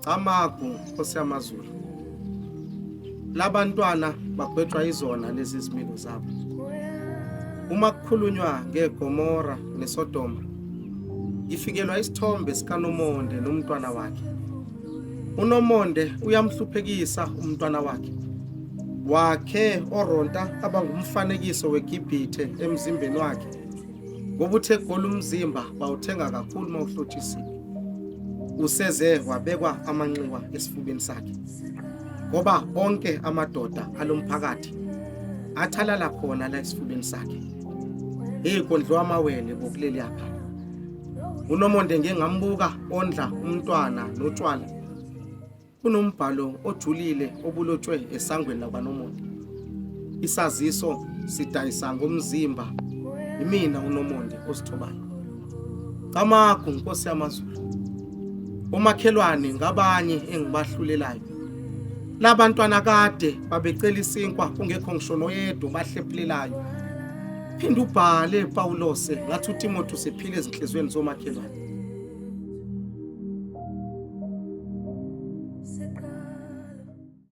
Amagu Nkosi yamaZulu. Labantwana bagwetshwa izona lezi zimilo zabo. Uma kukhulunywa ngeGomora neSodoma, ifikelwa isithombe sikaNomonde nomntwana wakhe. UNomonde uyamhluphekisa umntwana wakhe oronta abangumfanekiso weGibhithe emzimbeni wakhe. Ngoba uthe golu umzimba bawuthenga kakhulu mawuhlotshisiwe. Useze wabekwa amanxiwa esifubeni sakhe. Ngoba onke amadoda alomphakathi athalala khona la esifubeni sakhe. Kondliwa amawele bokuleli apha. UNomonde ngengambuka ondla umntwana notshwala. Kunombhalo ojulile obulotshwe esangweni lakwaNomonde. Isaziso sidayisa ngomzimba. Imina uNomonde osithobayo. Amagu Nkosi yamaZulu. Umakhelwane ngabanye engibahlulelayo. Labantwana kade babecela isinkwa kungekho ngisho noyedwa bahlephulelayo. Phinda ubhale Pawulose ngathi uTimothy usephile ezinhlizweni zomakhelwane.